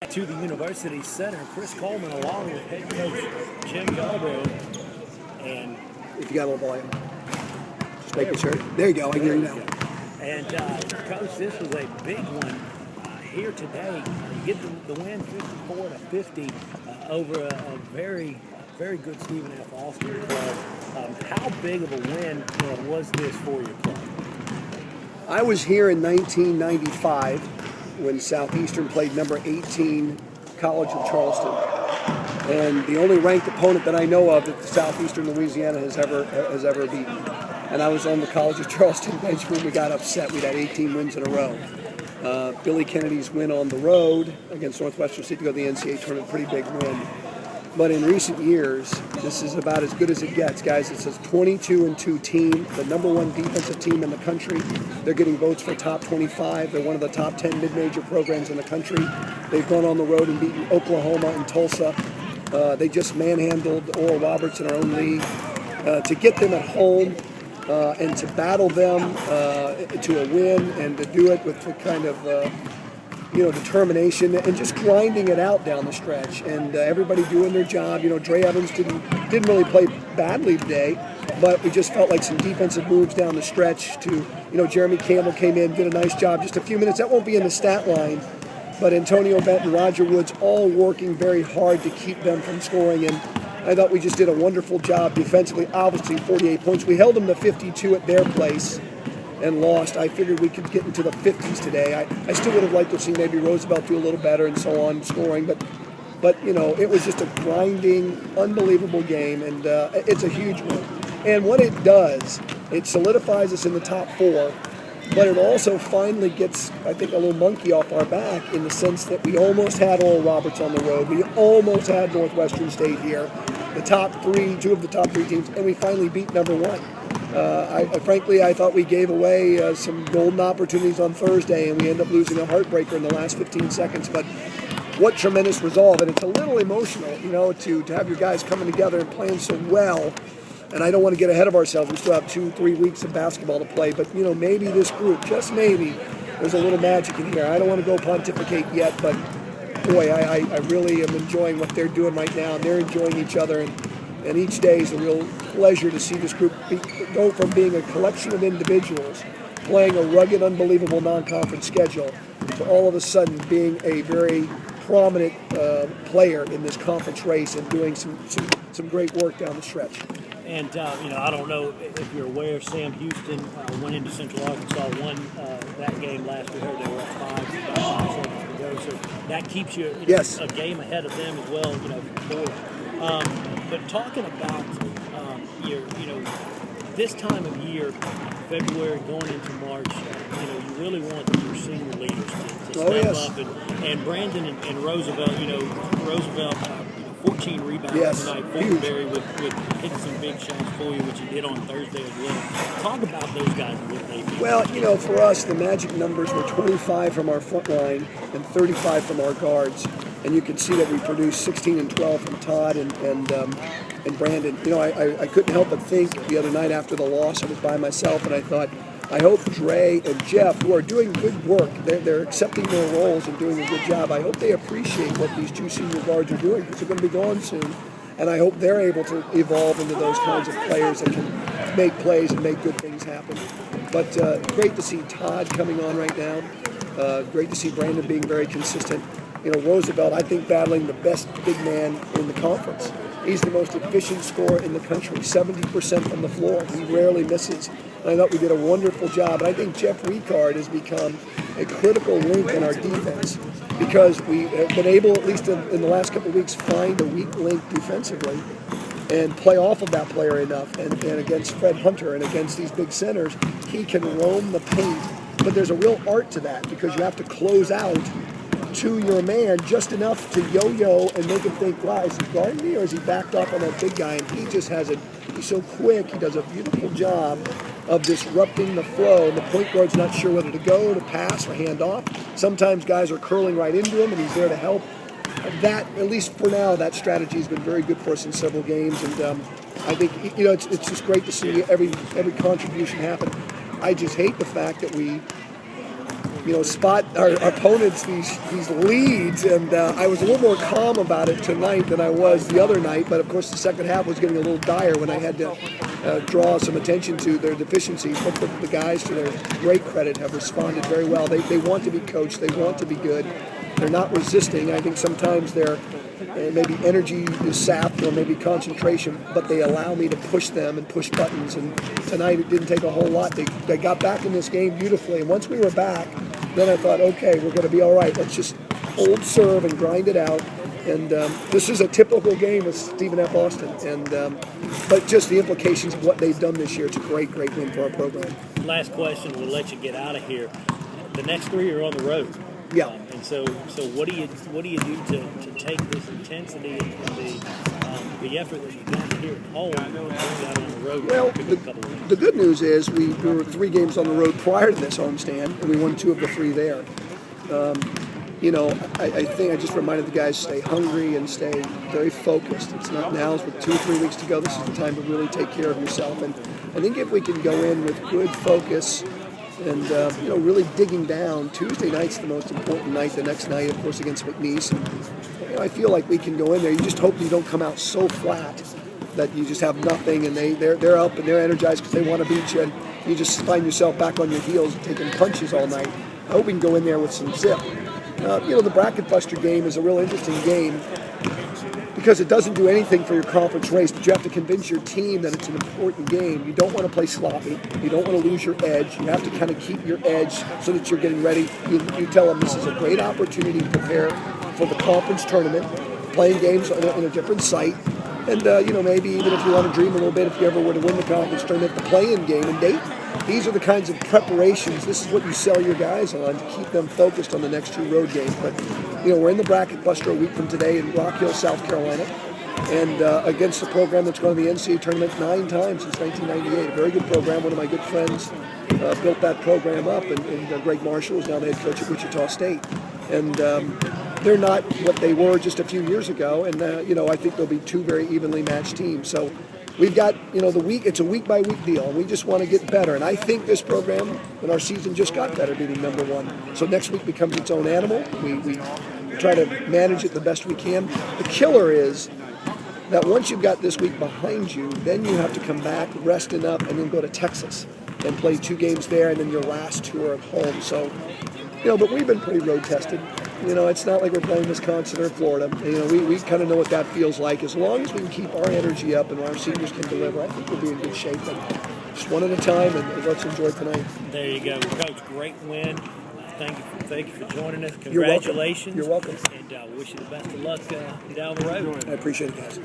To the University Center, Chris Coleman along with head coach Jim Yarbrough. And if you got a little volume, just making sure. There you go, I hear you now. And Coach, this was a big one here today. You get the win 54-50 over a very, very good Stephen F. Austin club. How big of a win was this for your club? I was here in 1995 when Southeastern played number 18 College of Charleston. And the only ranked opponent that I know of that Southeastern Louisiana has ever beaten. And I was on the College of Charleston bench when we got upset. We'd had 18 wins in a row. Billy Kennedy's win on the road against Northwestern State to go to the NCAA tournament, pretty big win. But in recent years, this is about as good as it gets, guys. It's a 22-2 team, the number one defensive team in the country. They're getting votes for top 25. They're one of the top 10 mid-major programs in the country. They've gone on the road and beaten Oklahoma and Tulsa. They just manhandled Oral Roberts in our own league. To get them at home and to battle them to a win and to do it with the kind of determination and just grinding it out down the stretch, and everybody doing their job. Dre Evans didn't really play badly today, but we just felt like some defensive moves down the stretch. Jeremy Campbell came in, did a nice job, just a few minutes. That won't be in the stat line, but Antonio Benton, Roger Woods, all working very hard to keep them from scoring, and I thought we just did a wonderful job defensively. Obviously, 48 points. We held them to 52 at their place and lost. I figured we could get into the 50s today. I still would have liked to see maybe Roosevelt do a little better and so on, scoring, but it was just a grinding, unbelievable game, and it's a huge win. And what it does, it solidifies us in the top four, but it also finally gets, I think, a little monkey off our back in the sense that we almost had Oral Roberts on the road. We almost had Northwestern State here, two of the top three teams, and we finally beat number one. Frankly, I thought we gave away some golden opportunities on Thursday, and we ended up losing a heartbreaker in the last 15 seconds. But what tremendous resolve, and it's a little emotional, to have your guys coming together and playing so well. And I don't want to get ahead of ourselves. We still have 2-3 weeks of basketball to play, but maybe this group, just maybe, there's a little magic in here. I don't want to go pontificate yet, but boy, I really am enjoying what they're doing right now, and they're enjoying each other. And each day is a real pleasure to see this group go from being a collection of individuals playing a rugged, unbelievable non-conference schedule to all of a sudden being a very prominent player in this conference race and doing some great work down the stretch. And, I don't know if you're aware, Sam Houston went into Central Arkansas, won that game last we heard they were at 5 seconds to go. So that keeps you yes. a game ahead of them as well, forward. But talking about this time of year, February going into March, you really want your senior leaders to step up. And Brandon and Roosevelt, Roosevelt, 14 rebounds tonight. Fortenberry with hitting some big shots for you, which he did on Thursday as well. Talk about those guys and what they do. Well, for us, the magic numbers were 25 from our front line and 35 from our guards. And you can see that we produced 16 and 12 from Todd and Brandon. I couldn't help but think the other night after the loss, I was by myself, and I thought, I hope Dre and Jeff, who are doing good work, they're accepting their roles and doing a good job. I hope they appreciate what these two senior guards are doing, because they're going to be gone soon. And I hope they're able to evolve into those kinds of players that can make plays and make good things happen. But great to see Todd coming on right now. Great to see Brandon being very consistent. Roosevelt, I think, battling the best big man in the conference. He's the most efficient scorer in the country, 70% from the floor. He rarely misses. And I thought we did a wonderful job. And I think Jeff Ricard has become a critical link in our defense because we have been able, at least in the last couple of weeks, find a weak link defensively and play off of that player enough. And against Fred Hunter and against these big centers, he can roam the paint. But there's a real art to that because you have to close out to your man just enough to yo-yo and make him think, wow, is he guarding me or is he backed up on that big guy? And he just has he's so quick, he does a beautiful job of disrupting the flow. And the point guard's not sure whether to go, to pass, or hand off. Sometimes guys are curling right into him and he's there to help. That, at least for now, that strategy has been very good for us in several games. And I think, it's just great to see every contribution happen. I just hate the fact that we spot our opponents these leads, and I was a little more calm about it tonight than I was the other night. But of course, the second half was getting a little dire when I had to draw some attention to their deficiencies. But the guys, to their great credit, have responded very well. They want to be coached. They want to be good. They're not resisting. I think sometimes their maybe energy is sapped or maybe concentration, but they allow me to push them and push buttons. And tonight it didn't take a whole lot. They got back in this game beautifully. And once we were back, then I thought, okay, we're going to be all right. Let's just hold serve and grind it out. And this is a typical game with Stephen F. Austin. And but just the implications of what they've done this year, it's a great win for our program. Last question, we'll let you get out of here. The next three are on the road. Yeah. And so what do you do to take this intensity and the effort that you got here at home and bring that on the road? Well, the good news is we were 3 games on the road prior to this homestand, and we won 2 of the 3 there. I think I just reminded the guys to stay hungry and stay very focused. It's not now, it's with 2 or 3 weeks to go. This is the time to really take care of yourself. And I think if we can go in with good focus and really digging down, Tuesday night's the most important night. The next night, of course, against McNeese. And, I feel like we can go in there. You just hope you don't come out so flat that you just have nothing, and they're up and they're energized because they want to beat you, and you just find yourself back on your heels taking punches all night. I hope we can go in there with some zip. The bracket buster game is a real interesting game because it doesn't do anything for your conference race, but you have to convince your team that it's an important game. You don't want to play sloppy. You don't want to lose your edge. You have to kind of keep your edge so that you're getting ready. You tell them this is a great opportunity to prepare for the conference tournament, playing games in a different site. And, maybe even if you want to dream a little bit, if you ever were to win the conference tournament, the play-in game in Dayton. These are the kinds of preparations. This is what you sell your guys on to keep them focused on the next 2 road games. But, we're in the bracket buster a week from today in Rock Hill, South Carolina, and against a program that's gone to the NCAA tournament 9 times since 1998. A very good program. One of my good friends built that program up, and Greg Marshall is now the head coach at Wichita State. And they're not what they were just a few years ago, and I think they'll be 2 very evenly matched teams. So we've got the week. It's a week-by-week deal. We just want to get better, and I think this program and our season just got better, beating number 1. So next week becomes its own animal. We try to manage it the best we can. The killer is that once you've got this week behind you, then you have to come back, rest enough, and then go to Texas and play 2 games there, and then your last 2 are at home. So, but we've been pretty road tested. It's not like we're playing Wisconsin or Florida. We kind of know what that feels like. As long as we can keep our energy up and our seniors can deliver, I think we'll be in good shape. But just one at a time, and let's enjoy tonight. There you go, Coach. Great win. Thank you for joining us. Congratulations. You're welcome. And wish you the best of luck down the road. I appreciate it, guys.